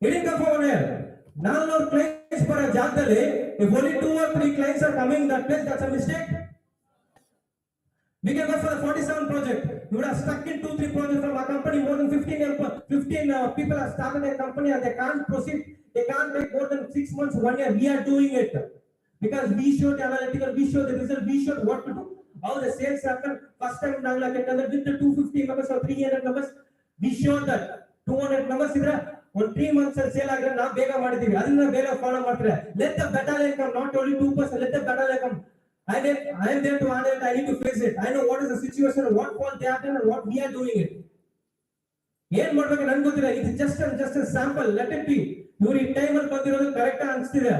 It didn't come from 1 year. 400 clients per ಜಾಗದಲ್ಲಿ, if only 2 or 3 clients are coming that place, that's a mistake. We can go for the 47 project. You would have stuck in 2-3 projects from our company. More than 15 people have started a company and they can't proceed. They can't take more than 6 months, 1 year. We are doing it because we showed the analytical, we showed the result, we showed what to do. How the sales happen. First time Nagla get done with the 250 members or 300 members. We showed that 200 members idra on 3 months sale agre na bega ಮಾಡಿದೀವಿ. ಅದನ್ನ ಬೇಗ follow ಮಾಡ್ತಾರೆ. Let the battalion come, not only 2%. Let the battalion come. I am there to handle it. I need to face it. I know what is the situation, what fault they have done, and what we are doing it. ಏನ್ ಮಾಡ್ಬೇಕು ನನ್ಗೆ ಗೊತ್ತಿಲ್ಲ. It's just a sample. Let it be. ಇವ್ರು ಈ time ಅಲ್ಲಿ ಬಂದಿರೋದು correct ಅನ್ಸ್ತಿದೆ.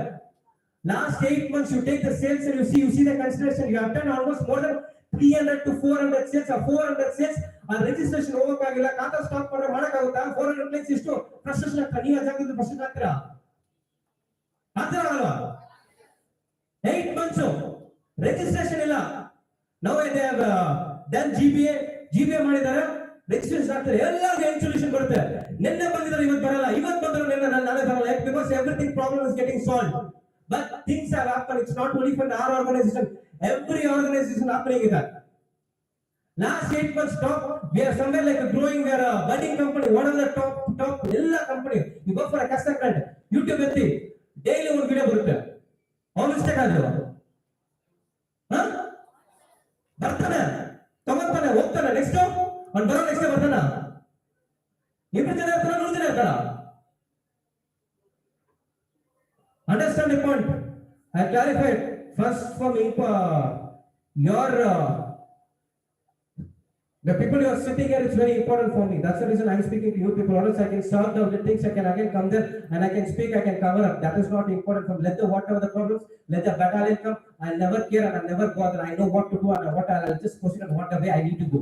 Last 8 months you take the sales and you see the consideration. You have done almost more than 300 to 400 sales or 400 sales. ಆ ರಿಜಿಸ್ಟ್ರೇಷನ್ ಹೋಗಕ್ಕಾಗಿಲ್ಲ, ಖಾತಾ stop ಮಾಡಕ್ಕಾಗುತ್ತಾ? 400 clients ಇಷ್ಟು frustration ಆಗ್ತಾ? ನೀವು ಜಾಗದಲ್ಲಿ ಫ್ರಸ್ಟ್ರೇಷನ್ ಆಗ್ತೀರಾ? ಆಗ್ತೀರಾ ಅಲ್ವಾ? 8 months ರಿಜಿಸ್ಟ್ರೇಷನ್ ಇಲ್ಲ. ನಾವು they have done GBA ಮಾಡಿದ್ದಾರೆ, ರಿಜಿಸ್ಟ್ರೇಷನ್ ಆಗ್ತಾರೆ. ಎಲ್ಲರಿಗೂ ಏನು ಸೊಲ್ಯೂಷನ್ ಬರುತ್ತೆ. ನಿನ್ನೆ ಬಂದಿದ್ದಾರೆ, ಇವತ್ತು ಬರಲ್ಲ, ಇವತ್ತು ಬಂದ್ರು ನಿನ್ನೆ ನಾಳೆ ಬರಲ್ಲ. Because everything problem is getting solved. But things have happened. It's not only for our organization. Every organization happening is that. Last 8 months top, we are somewhere like a growing, we are a budding company. One of the top ella company. You go for a custom client, YouTube etti daily one video ಬರುತ್ತೆ. How mistake ಆದ್ರು? ಬರ್ತಾನೆ, ತಗೋತಾನೆ, ಹೋಗ್ತಾನೆ, next ಅವ್ನು ಬರೋ next ಬರ್ತಾನ. ಇಬ್ರು ಜನ ಇರ್ತಾರ, 100 ಜನ ಇರ್ತಾರ. Understand the point? I clarified first from your the people you are sitting here is very important for me. That's the reason I am speaking to you people. Or else I can solve the things, I can again come there and I can speak, I can cover up. That is not important for me. Let the whatever the problems, let the battalion come. I never care and I never bother. I know what to do and what I'll just proceed and what way I need to go.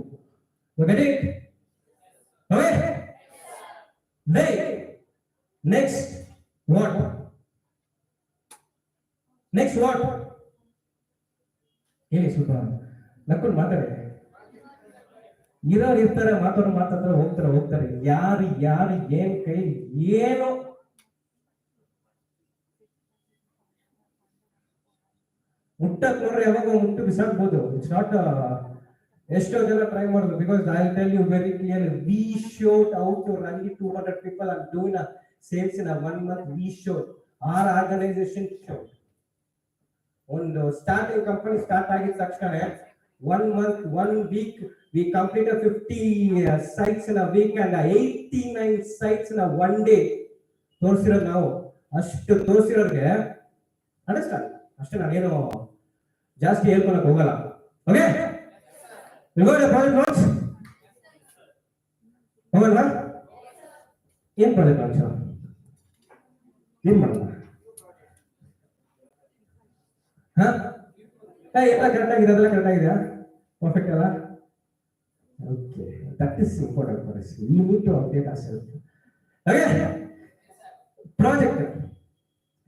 You get it? Okay? Right. Next what? Next what? ಹೇಳಿ ಸ್ವಲ್ಪ ನಕ್ಕೊಂಡು ಮಾತಾಡಿ. ಇರೋರು ಇರ್ತಾರೆ, ಮಾತಾಡ್ತಾರೆ, ಹೋಗ್ತಾರೆ. ಯಾರು ಏನ್ ಕೈ ಏನು ಮುಟ್ಟಕ್ ನೋಡ್ರಿ, ಯಾವಾಗ ಮುಟ್ಟು ಬಿಸಾಕ್ಬೋದು. ಇಟ್ಸ್ ನಾಟ್ ಎಷ್ಟೋ ಜನ ಟ್ರೈ ಮಾಡೋದು. Because I tell you very clearly, we showed out to run 200 people and doing a sales in a 1 month. We showed our organization showed. ಒಂದು ಸ್ಟಾರ್ಟಿಂಗ್ ಕಂಪನಿ ಸ್ಟಾರ್ಟ್ ಆಗಿದ ತಕ್ಷಣ 1 month 1 week we completed 50 sites in a week and 89 sites in a 1 day. ತೋರಿಸಿರೋದು ನಾವು ಅಷ್ಟು ತೋರಿಸಿರೋರಿಗೆ understand. ಅಷ್ಟೇ, ನಾನೇನು ಜಾಸ್ತಿ ಹೇಳ್ಕೊಳಕ್ ಹೋಗಲ್ಲ. Okay, project ಹೋಗಲ್ವಾ? ಏನ್ ಪ್ರಾಜೆಕ್ಟ್ ಲಾಂಚ್ ಏನ್ ಮಾಡಲ್ಲ? ಎಲ್ಲ ಕರೆಕ್ಟ್ ಆಗಿದೆ, ಅದೆಲ್ಲ ಕರೆಕ್ಟ್ ಆಗಿದೆಯಾ? ಪರ್ಫೆಕ್ಟ್ ಅಲ್ಲ? Okay, that is important for us. We need to update ourselves. Okay, project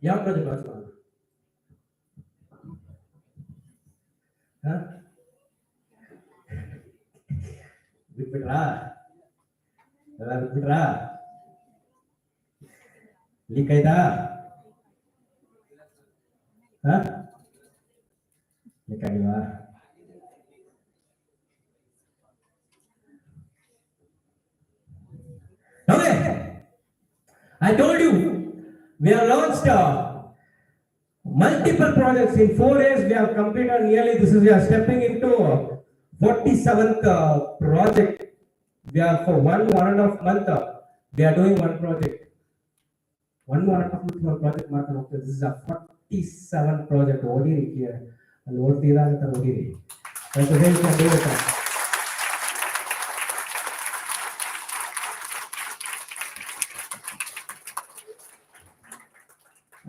ಯಾವ ಪ್ರಾಜೆಕ್ಟ್ ಲಾಂಚ್ ಮಾಡೋಣ? ಬಿಟ್ಬಿಟ್ರಾ? ಎಲ್ಲ ಬಿಟ್ಬಿಟ್ರಾ? ಲೀಕ್ ಆಯ್ತಾ? ಬೇಕಾಗಿಲ್ವಾ? Okay, I told you we have launched multiple projects in 4 years. We have completed nearly, we are stepping into 47th project. We are for 1.5 month we are doing one project. 1.5 month project ಮಾಡ್ಕೊಂಡು ಹೋಗ್ತದೆ. This is a 47 project. ಓದಿರಿ ಅಲ್ಲಿ ಓದ್ತೀರಾ ಅಂತ ಓದಿರಿ.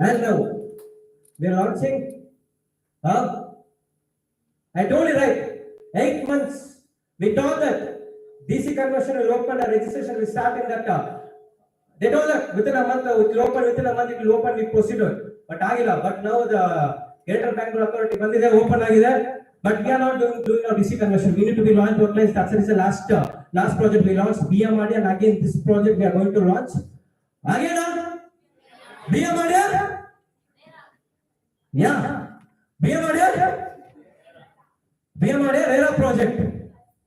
And now we are launching. I told you right. 8 months. We told that DC conversion will open, the registration will start in that. They told that within a month it will open. Within a month it will open. We proceeded, but agila. But now the Greater Bangalore Authority bandide open agide. But we are not doing our DC conversion. We need to be launched to clients. That's the last project we launched. BMRD, and again this project we are going to launch. Again, BM idea? Yeah. BM idea? BM idea RERA project.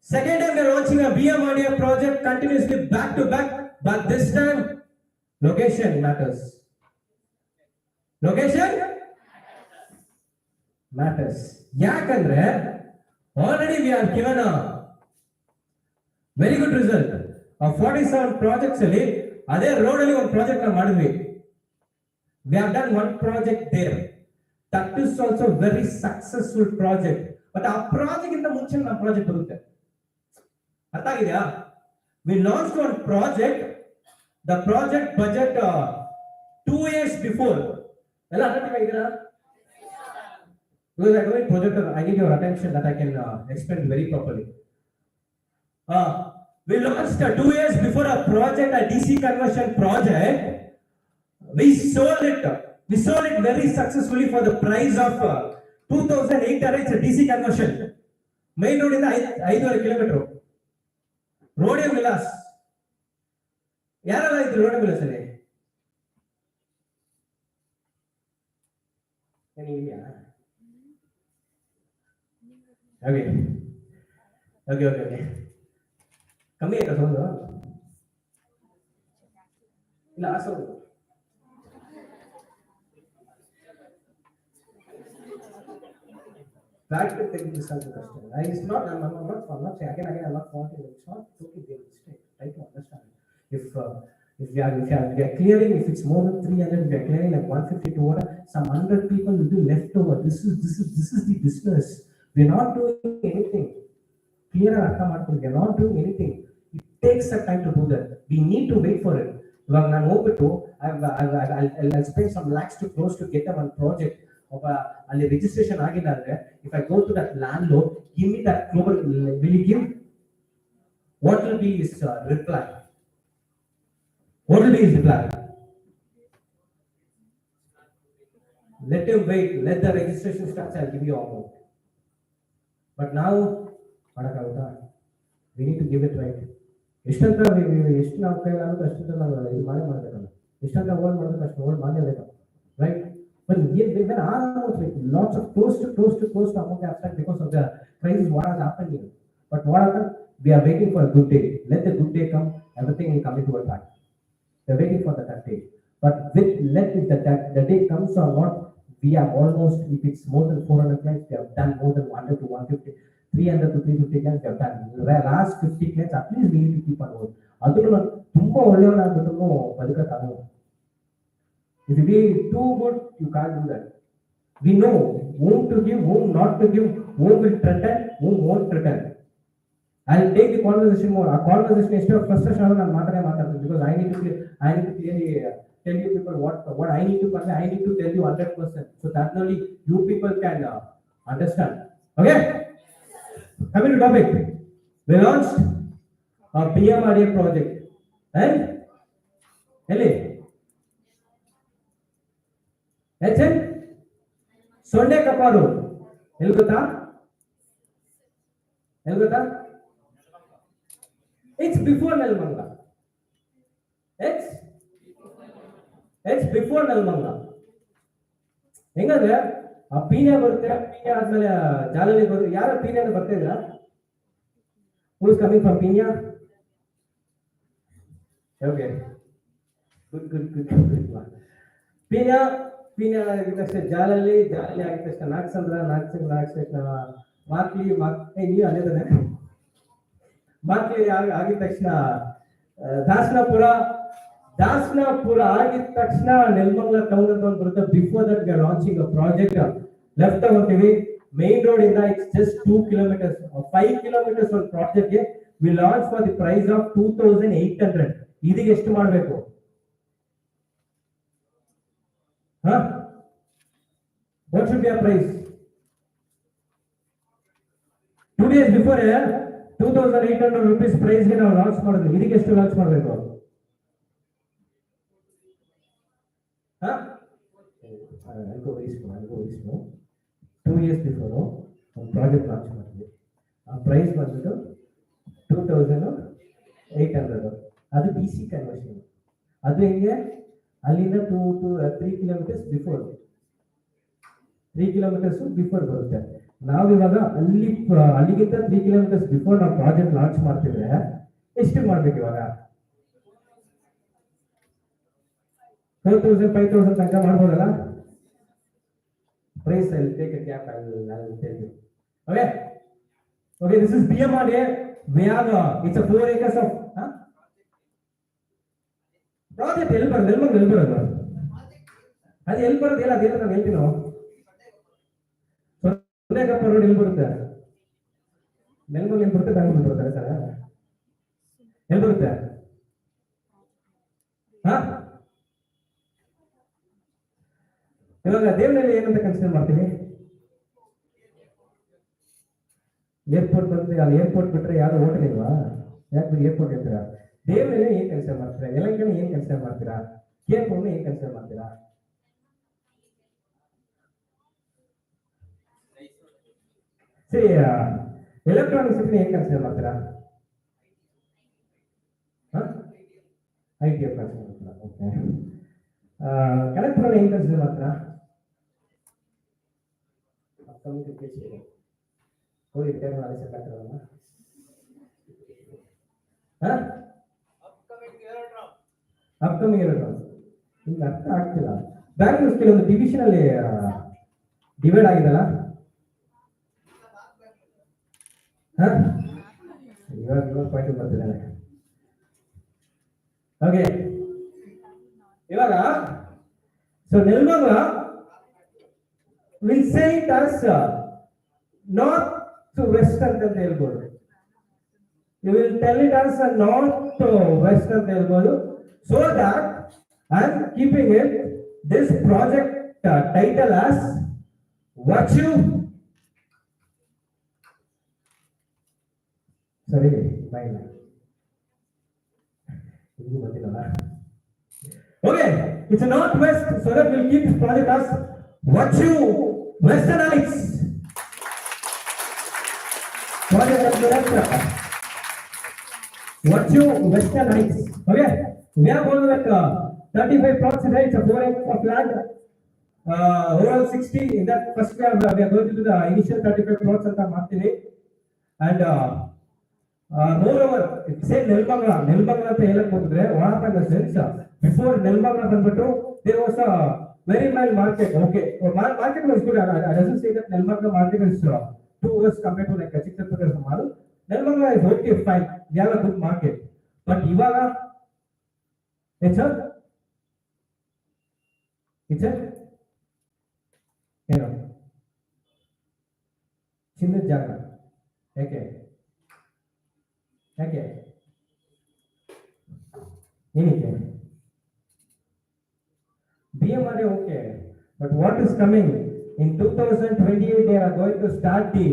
Second time we are launching a BM idea project continuously back to back, but this time location matters. Location matters. ಯಾಕಂದ್ರೆ already we have given a very good result. Of 47 projects ಅಲ್ಲಿ ಅದೇ road ಅಲ್ಲಿ ಒಂದು project ನಾವು ಮಾಡಿದ್ವಿ. We have done one project there. That is also very successful project. But ಆ project ಇಂದ ಮುಂಚೆ ನಮ್ಮ ಪ್ರಾಜೆಕ್ಟ್ ಬರುತ್ತೆ. ಅರ್ಥ ಆಗಿದೆಯಾ? We launched one project. The project budget 2 years before. ಎಲ್ಲ ಅರ್ಥ ಆಗಿದೆಯಾ? Because I know in projector, I need your attention that I can explain very properly. We launched 2 years before a project, a DC conversion project. We sold it very successfully for the price of 2,800. It's a DC conversion. Main road in the 5 kilometer. Rhodium Villas. ಯಾರೆಲ್ಲ ಇದ್ರು Rhodium Villas ಅಲ್ಲಿ? ಏನಿದೆಯಾ? Okay. ಕಮ್ಮಿ ಆಯ್ತಾ sound? ಇಲ್ಲ ಆ sound back to take this as a question. It's not, I'm not saying again, I'm not faulting it. It's not totally their mistake. Try to understand. If we are clearing, if it's more than 300, we are clearing like 150 to 200, some 100 people will do leftover. This is the business. We're not doing anything. Clear Artha Martin, we're not doing anything. It takes a time to do that. We need to wait for it. I'll spend some lakhs to close to get them on project. ಅಲ್ಲಿ registration ಆಗಿಲ್ಲ ಅಂದ್ರೆ if I go to that land load give me that global will you give what will be his reply let him wait let the registration start I give you amount but ನಾವು ಮಾಡಕ್ಕಾಗುತ್ತಾ we need to give it right ಎಷ್ಟು ನಾವು ಕೈಲಾಗುತ್ತೆ ಅಷ್ಟಂತ ನಾವು ಇದು ಮಾಡಬೇಕಲ್ಲ ಎಷ್ಟಂತ hold ಮಾಡಬೇಕು ಅಷ್ಟು ಹೋಲ್ಡ್ ಮಾಡಲೇಬೇಕು right. But when almost like lots of close to amount have spent because of the crisis what has happened here. But what happened? We are waiting for a good day. Let the good day come, everything will come into a track. We are waiting for that day. But if the day comes or not, we have almost, if it's more than 400 clients, we have done more than 100 to 150, 300 to 350 clients, we have done. The last 50 clients, at least we need to keep on going. Adunu tumba ಒಳ್ಳೆಯವನಾಗಿಬಿಟ್ಟು ಬದುಕಕ್ಕಾಗಲ್ಲ. If you be too good, you can't do that. We know whom to give, whom not to give, whom will threaten, whom won't threaten. I'll take the conversation more. Our conversation instead of frustration, I'm not because I need to clearly tell you people what I need to convey. I need to tell you 100%. So that only you people can understand. Okay? Coming to topic. We launched a PMRDA project. And Ellie. ಸೊಂಡೆ ಕಪಾರು ಎಲ್ಲಿ ಗೊತ್ತಾ? It's before Nelamangala. It's before Nelamangala. ಹೆಂಗಂದ್ರೆ ಆ ಪೀಣ್ಯ ಬರುತ್ತೆ, ಪೀಣ್ಯ ಆದ್ಮೇಲೆ ಜಾಲನೆ ಬರುತ್ತೆ. ಯಾರ ಪೀಣ್ಯ ಬರ್ತಾ ಇದ್ರ? Who is coming from Peenya? Okay, good. Peenya ಆಗಿದ ತಕ್ಷಣ ಜಾಲಲ್ಲಿ ಆಗಿದ ತಕ್ಷಣ ನಾಗಸಂದ್ರ ಮಾಕ್ಲಿ ನೀವು ಅಲ್ಲೇ ಮಾಕ್ಲಿ ಆಗಿದ ತಕ್ಷಣ ದಾಸನಾಪುರ ಆಗಿದ ತಕ್ಷಣ ನೆಲಮಂಗಲ ಟೌನ್ ಅಂತ ಒಂದು ಬರುತ್ತೆ. Before that we are launching a project. Left ತಗೊಂತೀವಿ, ಮೇನ್ ರೋಡ್ ಇಂದ ಇಟ್ಸ್ ಜಸ್ಟ್ 2 kilometers, 5 kilometers ಒಂದು ಪ್ರಾಜೆಕ್ಟ್ ಗೆ we launch for the price of 2,800. ಇದಕ್ಕೆ ಎಷ್ಟು ಮಾಡಬೇಕು? What should be our price? 2 days before 2,800 rupees price ಗೆ ನಾವು ಲಾಂಚ್ ಮಾಡಿದ್ವಿ. ಇದಕ್ಕೆ ಎಷ್ಟು ಲಾಂಚ್ ಮಾಡಬೇಕು? ಅನ್ಕೋ ವೆರಿ ಸ್ಲೋ. 2 years before ಒಂದು ಪ್ರಾಜೆಕ್ಟ್ ಲಾಂಚ್ ಮಾಡಿದ್ವಿ. ಆ ಪ್ರೈಸ್ ಬಂದ್ಬಿಟ್ಟು 2,800. ಅದು DC ಕನ್ವರ್ಷನ್. ಅದು ಹೆಂಗೆ? ಅಲ್ಲಿಂದ 3 ಕಿಲೋಮೀಟರ್ಸ್ ಬಿಫೋರ್, 3 ಕಿಲೋಮೀಟರ್ಸ್ ಬಿಫೋರ್ ಬರುತ್ತೆ. ನಾವಿವಾಗ ಅಲ್ಲಿಗಿಂತ 3 ಕಿಲೋಮೀಟರ್ಸ್ ಬಿಫೋರ್ ನಾವು ಪ್ರಾಜೆಕ್ಟ್ ಲಾಂಚ್ ಮಾಡ್ತಿದ್ರೆ ಎಷ್ಟು ಮಾಡ್ಬೇಕು ಇವಾಗ? 4,000 5,000 ತನಕ ಮಾಡ್ಬೋದಲ್ಲ? Price I'll take a gap, I'll tell you. Okay, this is BMRA. We have it's a 4 acres of project ಎಲ್ಲಿ ಬರೋದು ಅದು ಎಲ್ಲಿ ಬರೋದು ಇಲ್ಲ, ಅದೇನು ನಾನು ಹೇಳ್ತೀನೋ. ಸೊನ್ನೆಕಪ್ಪ ರೋಡ್ ಎಲ್ಲಿ ಬರುತ್ತೆ? ನೆಲಮಂಗಲ ಎಲ್ಲಿ ಬರುತ್ತೆ? ಬ್ಯಾಂಗ್ಳೂರ್ ಬರುತ್ತೆ ಸರ್? ಎಲ್ಲಿ ಬರುತ್ತೆ? ಇವಾಗ ದೇವನಹಳ್ಳಿ ಏನಂತ ಕನ್ಸಿಡರ್ ಮಾಡ್ತೀವಿ? ಏರ್ಪೋರ್ಟ್ ಬಂದ್ರೆ ಅಲ್ಲಿ ಏರ್ಪೋರ್ಟ್ ಬಿಟ್ರೆ ಯಾರು ಹೋಟೆಲ್ ಇಲ್ವಾ? ಯಾಕೆ ಏರ್ಪೋರ್ಟ್ ಹೇಳ್ತೀರಾ? ದೇವನಹಳ್ಳಿ ಏನ್ ಕನ್ಸಿಡರ್ ಮಾಡ್ತೀರಾ? ಯಲಹಂಕನ ಏನ್ ಕನ್ಸಿಡರ್ ಮಾಡ್ತೀರಾ? ಕೇರ್ಪುರ್ನ ಏನ್ ಕನ್ಸಿಡರ್ ಮಾಡ್ತೀರಾ? ಸರಿ, ಎಲೆಕ್ಟ್ರಾನಿಕ್ ಸಿಟಿನ ಏನ್ ಕನ್ಸಿಡರ್ ಮಾಡ್ತೀರಾ? ಐಟಿ ಕನ್ಸಿಡರ್ ಮಾಡ್ತೀರಾ? ಓಕೆ. ಕಲೆಕ್ಟರ್ ಏನ್ ಕನ್ಸಿಡರ್ ಮಾಡ್ತೀರಾ? ಹೋಗಿ ರಿಟೈರ್ ಮಾಡಿ ಸಾಕಾಗ್ತದಲ್ಲ. ಅಪ್ಕಮಿಂಗ್ ಎರಡು ನಿಮ್ಗೆ ಅರ್ಥ ಆಗ್ತಿಲ್ಲ. ಬ್ಯಾಂಗ್ಳೂರ್ ಕೆಲವೊಂದು ಡಿವಿಷನ್ ಅಲ್ಲಿ ಡಿವೈಡ್ ಆಗಿದಲ್ಲ. ಇವಾಗ ಪಾಯಿಂಟ್ ಬರ್ತಿದ್ದಾನೆ. ಓಕೆ, ಇವಾಗ so Nelamangala will say it as north to west ಅಂತ ಹೇಳ್ಬೋದು. You will tell it as north to west ಅಂತ ಹೇಳ್ಬೋದು. So that I am keeping it this project title as what you ಸರಿ fine ಇದು ಬಂದಿಲ್ಲ. Okay, it's a northwest, so that we'll keep this project as what you Western Heights. Project of the what you Western Heights. Okay, we have all like 35 plots today. It's a 4 acres of land. Overall 60. In that first we are going to do the initial 35 plots ಅಂತ ಮಾಡ್ತೀವಿ. And moreover, say Nelamangala ಅಂತ ಹೇಳಕ್ ಹೋದ್ರೆ what happened in the sense before Nelamangala ಬಂದ್ಬಿಟ್ಟು there was a very mild market. Okay, market was good. I doesn't say that Nelamangala market is too worse compared to like Chitradurga ಸುಮಾರು. Nelamangala is okay, fine, they have a good market. But ಇವಾಗ it's a ಏನು ಚಿನ್ನದ ಜಾಗ. ಯಾಕೆ ಏನಕ್ಕೆ? BMRA okay, but what is coming in 2028? They are going to start the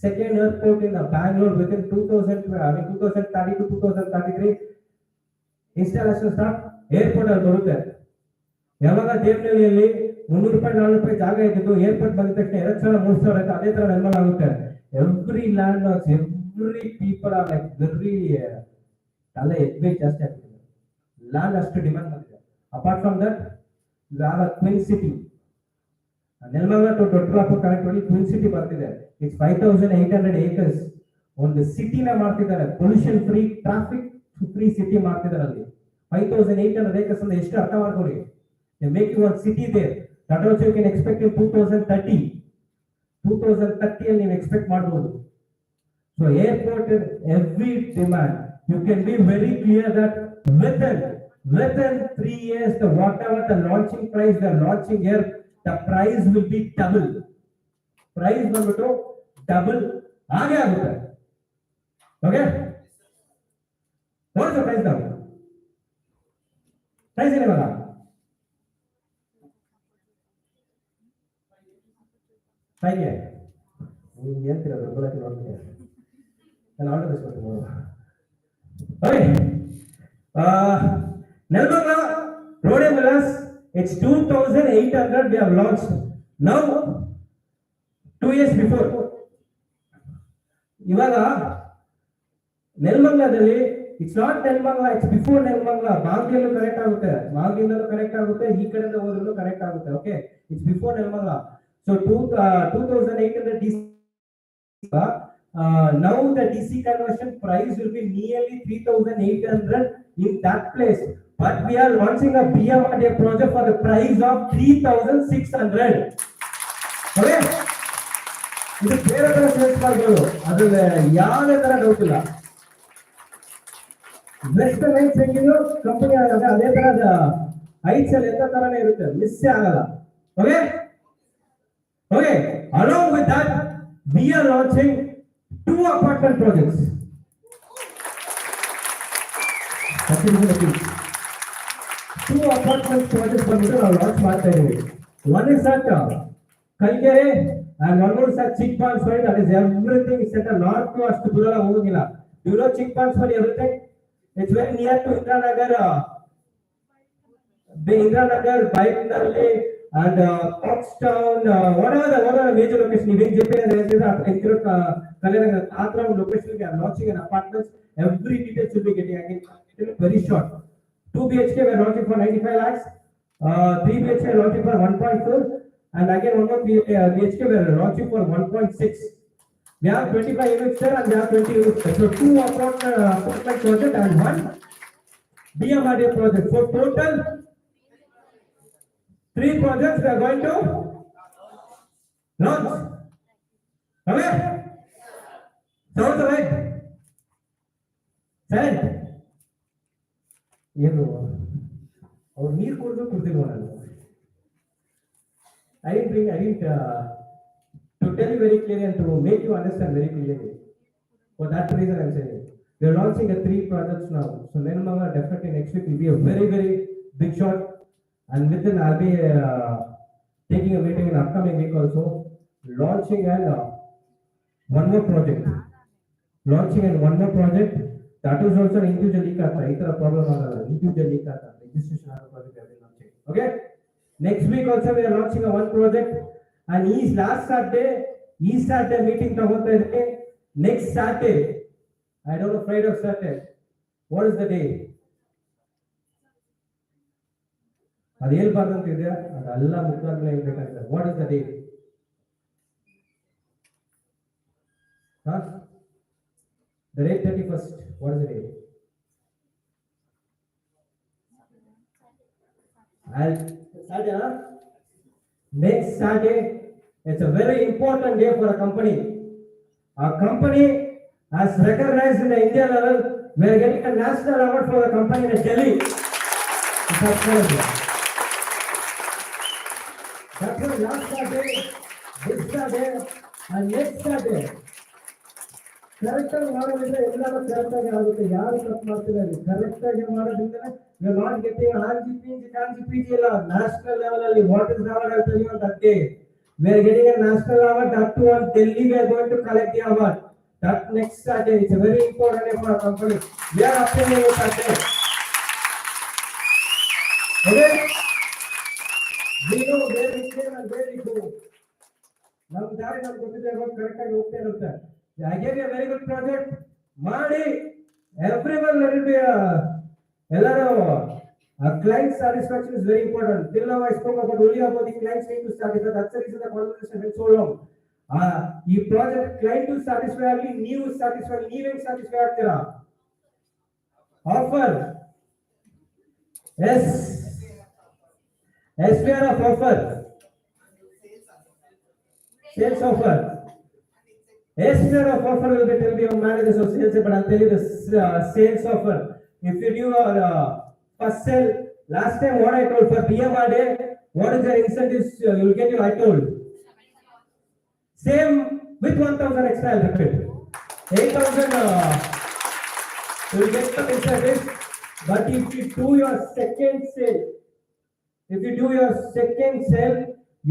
second airport in Bangalore within 2030 to 2033. Installation start. Airport ಅಲ್ಲಿ ಬರುತ್ತೆ. ಯಾವಾಗ ದೇವನಹಳ್ಳಿಯಲ್ಲಿ 300 ರೂಪಾಯಿ 400 ರೂಪಾಯಿ ಜಾಗ ಇದ್ದು ಏರ್ಪೋರ್ಟ್ ಬಂದ ತಕ್ಷಣ 2,000 3,000 ಅದೇ ತರ ನೆಲಮಂಗಲ ಆಗುತ್ತೆ. Every land every people are like very tale edge ಜಾಸ್ತಿ ಆಗ್ತಿದೆ. ಲ್ಯಾಂಡ್ ಅಷ್ಟು ಡಿಮಾಂಡ್ ಮಾಡಿದೆ. Apart from that you have a twin city. Nelamangala to Doddaballapura connect twin city ಬರ್ತಿದೆ. It's 5,800 acres. ಒಂದು ಸಿಟಿನ ಮಾಡ್ತಿದ್ದಾರೆ, pollution free, traffic free city ಮಾಡ್ತಿದ್ದಾರೆ. ಅಲ್ಲಿ 5,800 acres ಅಂದ್ರೆ ಎಷ್ಟು ಅರ್ಥ ಮಾಡ್ಕೊಳ್ಳಿ. they make you one city there. that also you can expect in 2030 ಅಲ್ಲಿ ನೀವು ಎಕ್ಸ್ಪೆಕ್ಟ್ ಮಾಡಬಹುದು. So airport is every demand. You can be very clear that within 3 years, whatever the launching price they are launching here, the price will be double. Price ಬಂದ್ಬಿಟ್ಟು double ಆಗೇ ಆಗುತ್ತೆ. Okay? What is the price now? Price ಏನಿವಾಗ? ಹಾಗೆ ನೀವು ಹೇಳ್ತೀರ ದೊಡ್ಡದಾಗಿ ನೋಡ್ತೀರ. ನಾನು order ಇಸ್ಕೊಳ್ತೀನಿ. Okay. Nelmangala Road and Villas, it's 2,800 we have launched. Now 2 years before ಇವಾಗ ನೆಲಮಂಗಲದಲ್ಲಿ It's not Nelmangla, it's before Nelmangla. Maagdiallu connect ಆಗುತ್ತೆ, ಮಾಗಡಿಯಿಂದಲೂ ಕನೆಕ್ಟ್ ಆಗುತ್ತೆ, ಈ ಕಡೆಯಿಂದ ಹೋದ್ರೂ ಕನೆಕ್ಟ್ ಆಗುತ್ತೆ. Okay, it's before Nelmangla. So 2800 DC. Now the DC conversion price will be nearly 3800 in that place. But we are launching a BMRDA project for the price of 3600. Okay? ಇದು ಬೇರೆ ತರ sales ಮಾಡ್ಬೋದು, ಅದ್ರಲ್ಲಿ ಯಾವುದೇ ತರ doubt ಇಲ್ಲ. Best lines ಹೆಂಗಿದ್ರು company ಆಗುತ್ತೆ, ಅದೇ ತರ ಐಟ್ಸ್ ಅಲ್ಲಿ ಎಲ್ಲ ತರನೇ ಇರುತ್ತೆ, ಮಿಸ್ ಆಗಲ್ಲ. Okay okay, along with that we are launching 2 apartment projects. 2 apartment projects ಬಂದು ನಾವು ಲಾಂಚ್ ಮಾಡ್ತಾ ಇದೀವಿ. One is at Kalgere and one more is at Chikmagalur. That is everything is at a north to ಅಷ್ಟು ದೂರ ಹೋಗೋದಿಲ್ಲ. You know Chikmagalur everything? It's very near to Indranagar, Baikundarli and Oxtown, whatever the major location. Even JP and include Kalyannagar, Athram location. We are launching an apartments. Every detail should be getting again very short. 2 BHK we are launching for 95 lakhs. 3 BHK we are launching for 1.4, and again 1 more BHK we are launching for 1.6. We have 25 units there and we have 20 units there. So 2 apartment project and 1 BMRDA project. So total 3 projects we are going to launch. Okay? Sounds right? Sir? ಏನು ಅವ್ರು ನೀರು ಕುಡಿದು ಕುಡ್ತಿಲ್ವ ನಾನು? I didn't to tell you very clearly and to make you understand very clearly. For that reason I am saying we are launching 3 projects now. So Nelmangla definitely next week will be a very big shot, and within I'll be taking a meeting in upcoming week also, launching and one more project. That is also an individual e-kata. Itara problem agala. Individual e-kata registration agala project we are launching. Okay. Next week also we are launching a one project, and last Saturday meeting ತಗೊಂತಾ ಇದ್ದೀನಿ. Next Saturday, I don't know, Friday or Saturday. What is the day? ಅದು ಹೇಳ್ಬಾರ್ದು ಅಂತ ಇದೆ, ಅದೆಲ್ಲ ಮುಖ್ಯವಾಗಿ ಹೇಳ್ಬೇಕಾಗ್ತದೆ. What is the day? The date 31st. What is the day? Saturday, huh? Next Saturday, it's a very important day for a company. Our company has recognized in the India level. We are getting a national award for the company in Delhi. That's why last Saturday, this Saturday, and next Saturday. Correct ಆಗಿ ಮಾಡೋದಿದ್ರೆ ಎಲ್ಲರೂ correct ಆಗಿ ಆಗುತ್ತೆ. ಯಾರು ತಪ್ಪು ಮಾಡ್ತಿಲ್ಲ, correct ಆಗಿ ಮಾಡೋದ್ರಿಂದ we are not getting kanji piji ಇಲ್ಲ. ನ್ಯಾಷನಲ್ ಲೆವೆಲ್ ಅಲ್ಲಿ ವಾಟ್ ಇಸ್ award ಅಂತ ನೀವು that day we are getting a national award. That too on Delhi we are going to collect the award. That next Saturday, it's a very important day for our company. We are attending it that day. Okay, we know where we came and where we go. ನಮ್ಮ ದಾರಿ ನಮ್ಗೆ ಗೊತ್ತಿದೆ, correct ಆಗಿ ಹೋಗ್ತಾ ಇರುತ್ತೆ. I gave you a very good project. Madi, everyone let it be client satisfaction is very important. Till now I spoke about only about the clients need to satisfy. That's the reason the conversation went so long. ಈ project client satisfy ಆಗಲಿ, ನೀವು satisfy, ನೀವೇನು satisfy ಆಗ್ತೀರಾ? Offer SPR of offer, sales offer. SPR of offer will be tell your managers of sales, but I'll tell you the sales offer. If you do your first sale, last time what I told for BMRDA, what is the incentives you will get? I told same with 1,000 extra. I'll repeat 8,000 you will get the incentives. But if you do your second sale,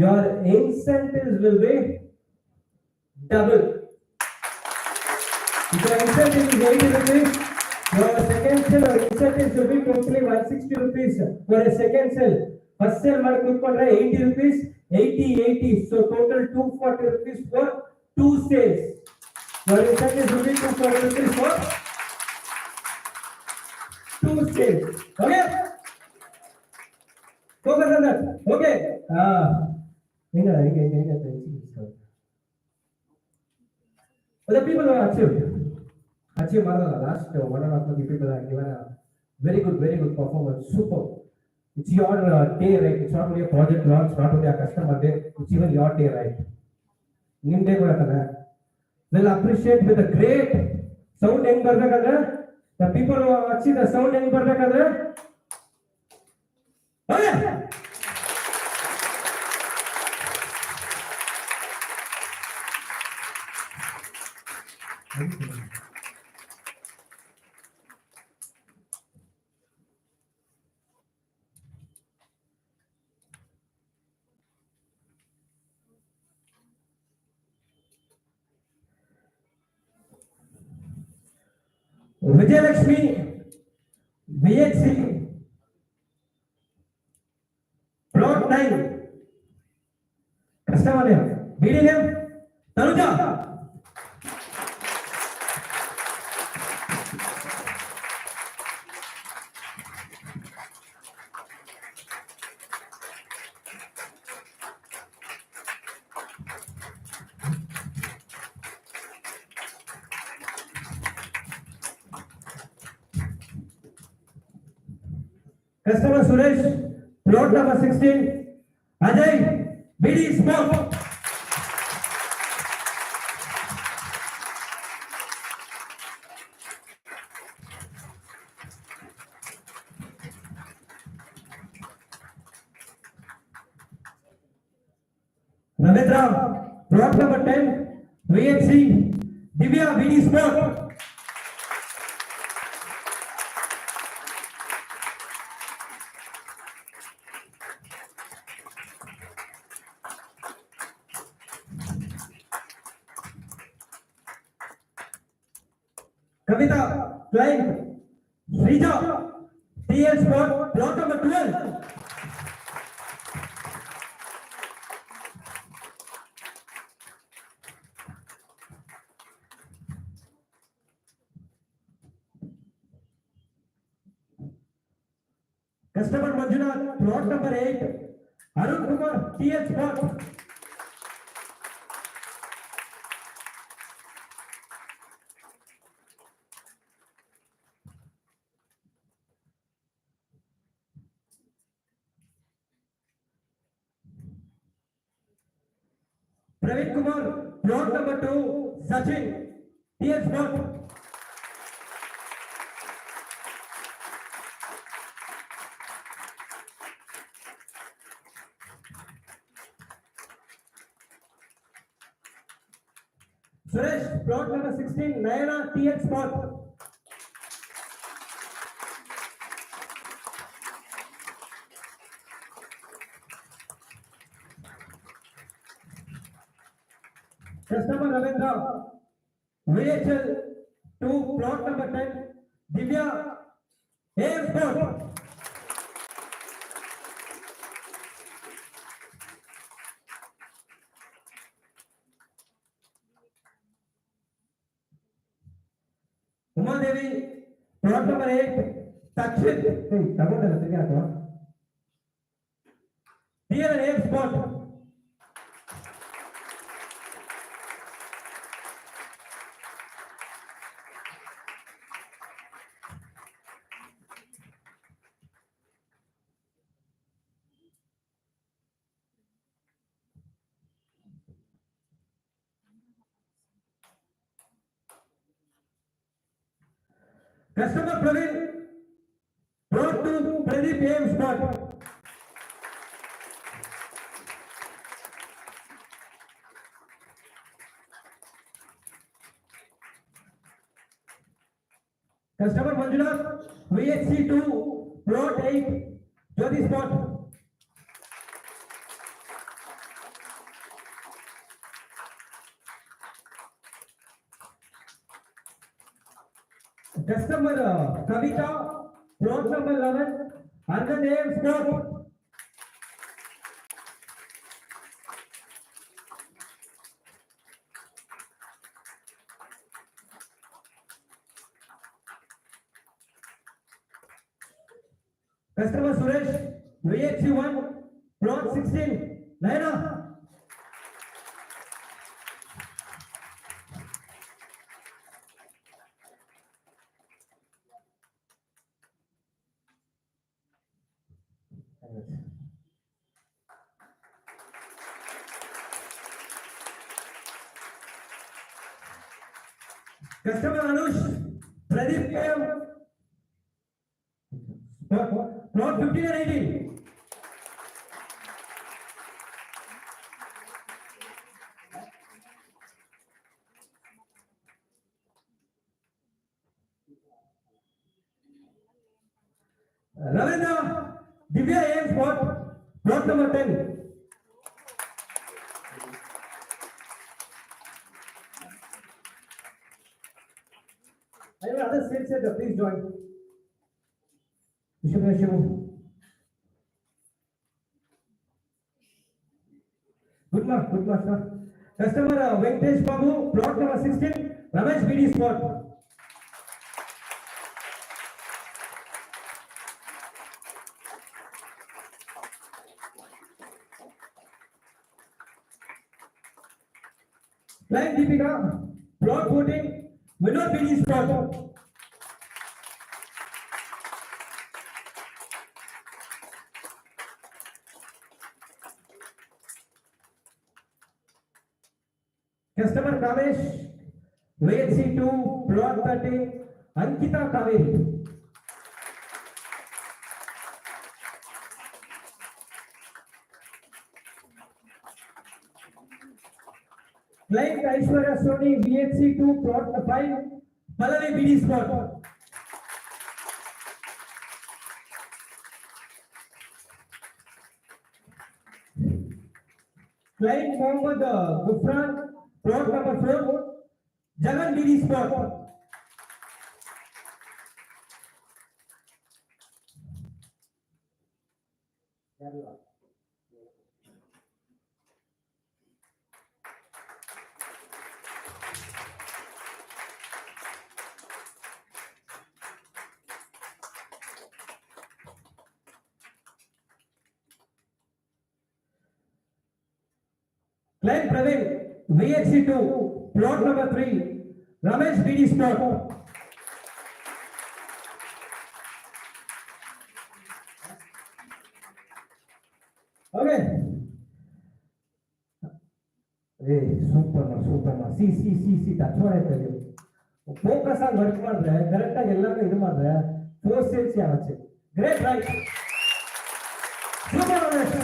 your incentives will be double. If your incentive is 80 rupees, your second sale or incentives will be totally 160 rupees for a second sale. First sale ಮಾಡಿ ಕೂತ್ಕೊಂಡ್ರೆ 80 rupees, 80, so total 240 rupees for 2 sales. Your incentives will be 240 rupees for 2 stage. Okay? Focus on that. Okay. The people who have achieved last 1.5 months, people have given a very good performance. Super. It's your day, right? It's not only a project launch, not only a customer day, it's even your day, right? Nimde kuda kada. We'll appreciate with a great sound ಹೆಂಗ್ ಬರ್ಬೇಕಂದ್ರೆ the people who have achieved the sound ಹೆಂಗ್ ಬರ್ಬೇಕಂದ್ರೆ Vijayalakshmi VHC plot 9 customer name BD name Tanuja. Customer Suresh, plot number 16, Ajay, BD Small. Ravindra, plot number 10, VHC, Divya, BD Small. Kavita, client, Srija, TL Sport, plot number 12. Customer Manjunath, plot number 8, Arun Kumar, TL Sport. Praveen Kumar, plot number 2, Sachin, TL Sport. Suresh, plot number 16, Nayana, TL Sport. Customer Ravindra, VHL 2, plot number 10, Divya, AM Sport. Uma Devi, plot number 8, Takshit. Hey, ತಗೊಂಡಲ್ಲ ಸರಿ ಅಥವಾ TL AM Sport. Customer Praveen, plot 2, Pradeep AM Sport. Customer Manjunath, VHC 2, plot 8, Jyoti Sport. Customer Kavita, plot number 11, Arjun AM Sport. VHC1, plot 16, Naina. Customer Anush, Pradeep KM, plot 15 and 18. Ravindra, Divya AM spot, plot number 10. I will other state set, please join. Shivu. Good luck, sir. Customer Venkatesh Babu, plot number 16, Ramesh BD spot. Client Deepika, plot 14, Vinod BD spot. Customer Kamesh, VHC2, plot 30, Ankita Kaveri. Client Aishwarya Soni, VHC2, plot 5, Pallavi BD spot. Client Mohammed Gufran, plot number 4, Jagan BD spot. Client Praveen, VHC2, plot number 3, Ramesh BD spot. Okay. Hey, super. See, that's what I tell you. Focus on work madre, correct ಆಗಿ ಎಲ್ಲಾನು ಇದು ಮಾಡಿದ್ರೆ four sales ಆಗುತ್ತೆ. Great, right? Super, Ramesh.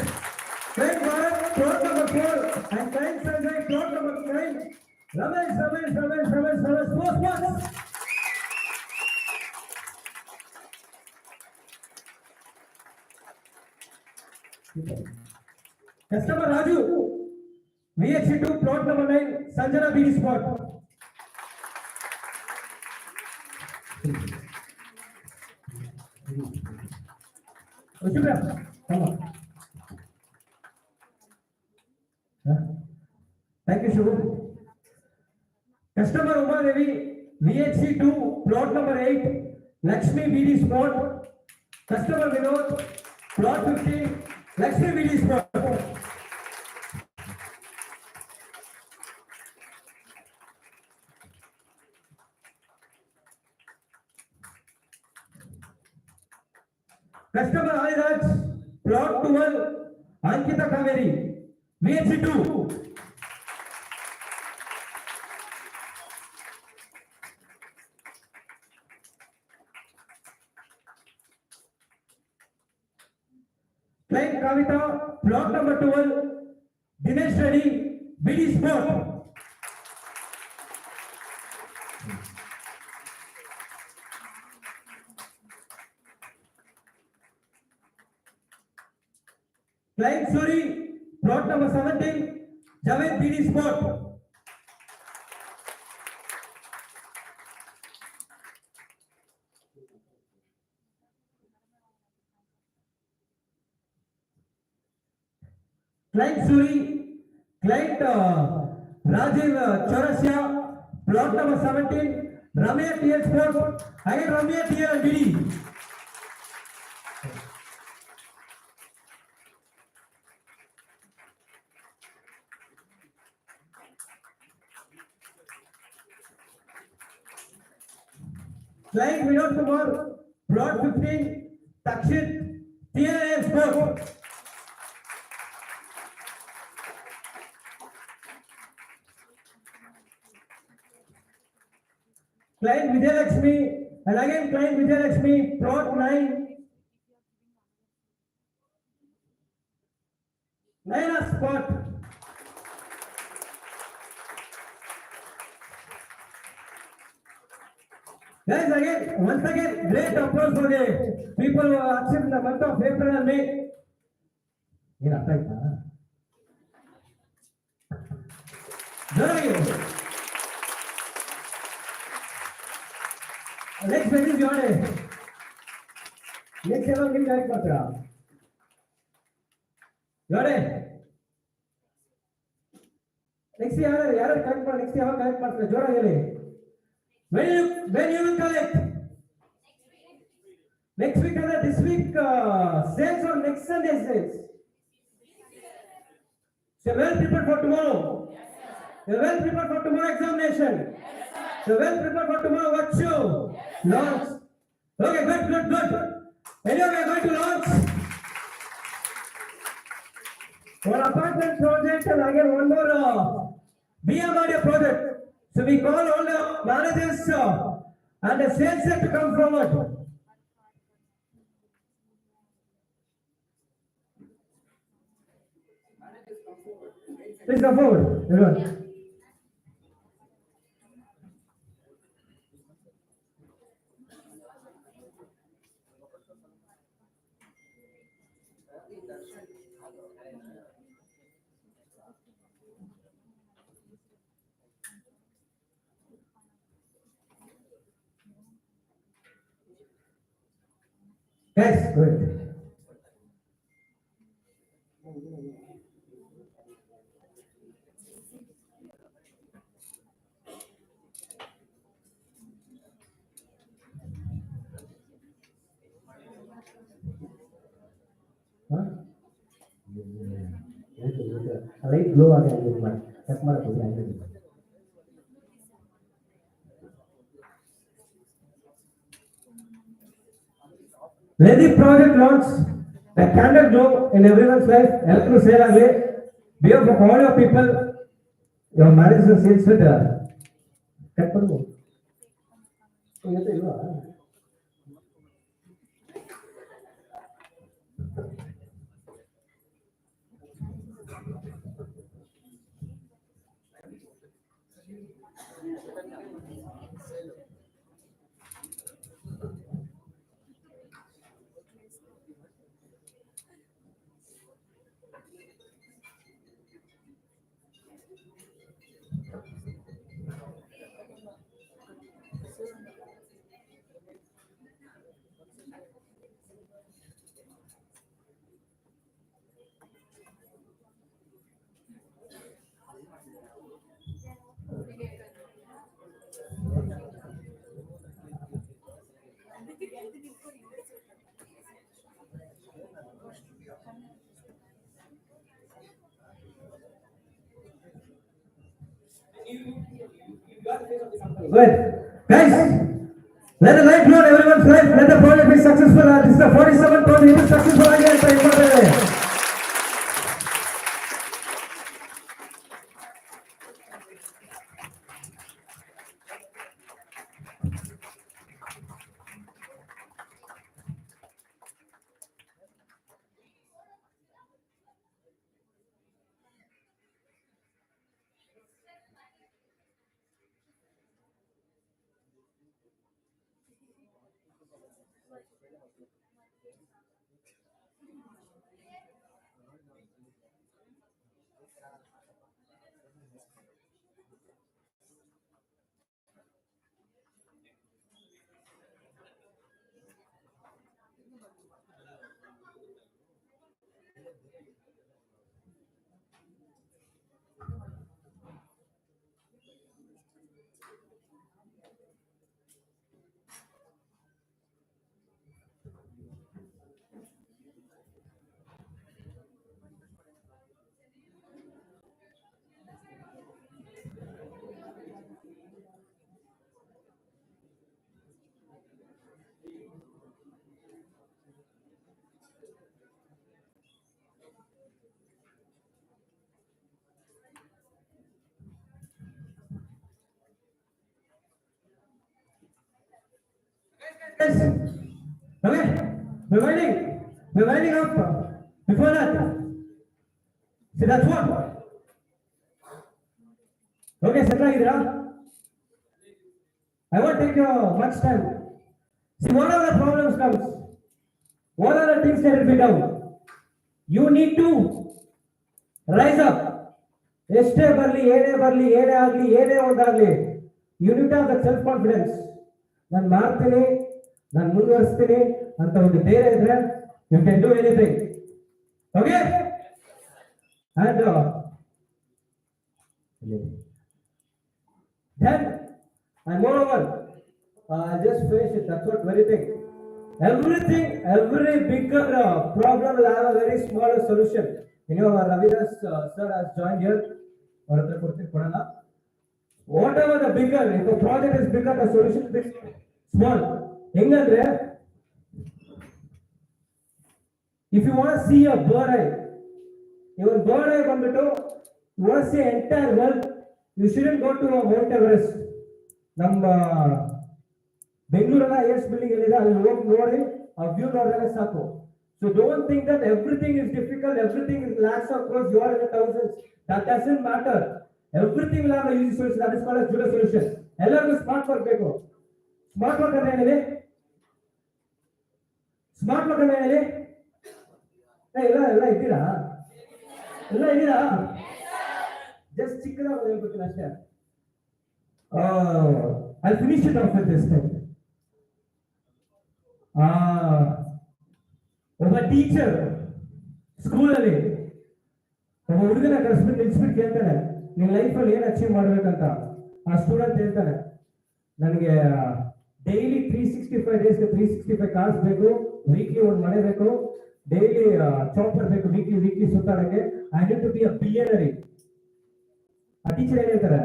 Client Bharat, plot number 4, and client Sanjay, plot number 9. Ramesh, post. Customer Raju, VHC2, plot number 9, Sanjana BD spot. Come on. Thank you, Shivu. Customer Uma Devi, VHC2, plot number 8, Lakshmi BD spot. Customer Vinod, plot 15, Lakshmi BD spot. Customer Aliraj, plot 12, Ankita Kaveri, VHC2. Client Kavita, plot number 12, Dinesh Reddy, BD spot. Client Suri, plot number 17, Javed BD spot. Client Suri, client Rajiv Chaurasya, plot number 17, Ramya TL spot. Again Ramya TL and BD. Client Vinod Kumar, Plot 15, Takshit, TNA Sport. Client Vijayalakshmi, and again client Vijayalakshmi, Plot 9, Naina Sport. Guys, again, once again, great applause for the people who are active in the month of April and May. ಏನು ಅರ್ಥ ಆಯ್ತಾ? ಜೋರಾಗಿ. Next message ಯಾರೇ? Next ಯಾವಾಗ ನೀವು direct ಮಾಡ್ತೀರಾ? ಯಾರೇ? Next ಯಾರು ಕನೆಕ್ಟ್ ಮಾಡಿ ನೆಕ್ಸ್ಟ್ ಯಾವಾಗ ಕನೆಕ್ಟ್ ಮಾಡ್ತೀರಾ? ಜೋರಾಗಿ ಹೇಳಿ. When you will collect? Next week or this week sales or next Sunday sales? So well prepared for tomorrow. Yes, sir. You're well prepared for tomorrow examination. Yes, sir. You're well prepared for tomorrow what show? Yes, launch. Okay, good. Anyway, we are going to launch one apartment project and again one more BM audio project. So we call all the managers and the sales set to come forward. Please come forward. Everyone. Yes, good. Light glow again with my check my position. Let the project launch a candle glow in everyone's life. Help to sale again. Be of all your people. Your marriage is sales with cut करो. ये तो हुआ. Good. Guys, let the light glow on everyone's life. Let the project be successful. This is the 47th project. It is successful again. So important. Yes. Okay. We're winding up. Before that, see that's what. Okay, settle ಆಗಿದ್ದೀರಾ? I won't take much time. See, what are the problems comes? What are the things that will be done? You need to rise up. ಎಷ್ಟೇ ಬರಲಿ ಏನೇ ಆಗಲಿ ಏನೇ ಒಂದಾಗಲಿ you need to have the self confidence. ನಾನು ಮಾಡ್ತೀನಿ, ನಾನು ಮುಂದುವರಿಸ್ತೀನಿ ಅಂತ ಒಂದು ಧೈರ್ಯ ಇದ್ರೆ you can do anything. Okay and then and moreover I just finish it. That's what very thing. Every bigger problem will have a very small solution. You know, Ravidas sir has joined here. Whatever the bigger, if the project is bigger, the solution is small. Hengandre, if you want to see a bird eye, your bird eye ಬಂದ್ಬಿಟ್ಟು you want to see entire world, you shouldn't go to Mount Everest. ನಮ್ಮ ಬೆಂಗಳೂರಲ್ಲ ಎಷ್ಟು building ಏನಿದೆ ಅಲ್ಲಿ ಹೋಗಿ ನೋಡಿ ಆ view ನೋಡಿದ್ರೆ ಸಾಕು. So don't think that everything is difficult, everything is lakhs of crores, you are in the thousands. That doesn't matter. Everything will have a easy solution. That is called as Judo solution. ಎಲ್ಲರಿಗೂ smart work ಬೇಕು. Smart work ಅಂದ್ರೆ ಏನಿದೆ? Smart work ಅಂದ್ರೆ ಏನಿದೆ? ಎಲ್ಲ ಇದ್ದೀರಾ? Just ಚಿಕ್ಕದಾಗಿ ಹೇಳ್ಬಿಡ್ತೀನಿ ಅಷ್ಟೇ. I'll finish it off with this thing. ಒಬ್ಬ ಟೀಚರ್ ಸ್ಕೂಲಲ್ಲಿ ಒಬ್ಬ ಹುಡುಗನ ಕರೆಸ್ಬಿಟ್ಟು ನಿಲ್ಸ್ಬಿಟ್ಟು ಕೇಳ್ತಾನೆ, ನಿನ್ನ ಲೈಫಲ್ಲಿ ಏನು ಅಚೀವ್ ಮಾಡ್ಬೇಕಂತ. ಆ ಸ್ಟೂಡೆಂಟ್ ಹೇಳ್ತಾನೆ, ನನಗೆ ಡೈಲಿ 365 ಡೇಸ್ 365 ಕಾರ್ಸ್ ಬೇಕು, ವೀಕ್ಲಿ ಒಂದು ಮನೆ ಬೇಕು, ಡೈಲಿ ಚಾಪರ್ ಬೇಕು, ವೀಕ್ಲಿ ಸುತ್ತಾಡಕ್ಕೆ. I need to be a billionaire. ಆ ಟೀಚರ್ ಏನ್ ಹೇಳ್ತಾರೆ,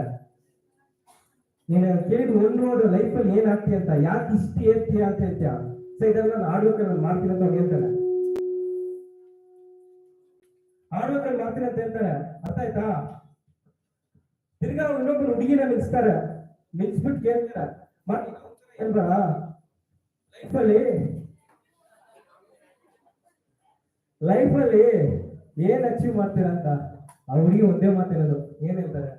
ನೀನು ಕೇಳಿದ್ ಒಂದು ನೋಡು ಲೈಫಲ್ಲಿ ಏನಾಗ್ತೀಯ ಅಂತ, ಯಾಕೆ ಇಷ್ಟು ಏರ್ತೀಯ ಅಂತ ಹೇಳ್ತೀಯ. ಸೊ ಇದನ್ನ ನಾನು ಆಡ್ಬೇಕಲ್ಲಿ ಮಾಡ್ತೀನಿ ಅಂತ ಹೇಳ್ತಾನೆ. ಆಡ್ಬೇಕಲ್ಲಿ ಮಾಡ್ತೀನಿ ಅಂತ ಹೇಳ್ತಾರೆ. ಅರ್ಥ ಆಯ್ತಾ? ತಿರ್ಗಾ ಇನ್ನೊಬ್ಬರು ಹುಡುಗಿನ ನಿಲ್ಸ್ತಾರೆ, ನಿಲ್ಸ್ಬಿಟ್ಟು ಕೇಳ್ತಾರೆ, ಅಲ್ವಾ ಲೈಫಲ್ಲಿ ಏನ್ ಅಚೀವ್ ಮಾಡ್ತೀರಾ ಅಂತ. ಆ ಹುಡುಗಿ ಒಂದೇ ಮಾತಿರೋದು, ಏನ್ ಹೇಳ್ತಾರೆ,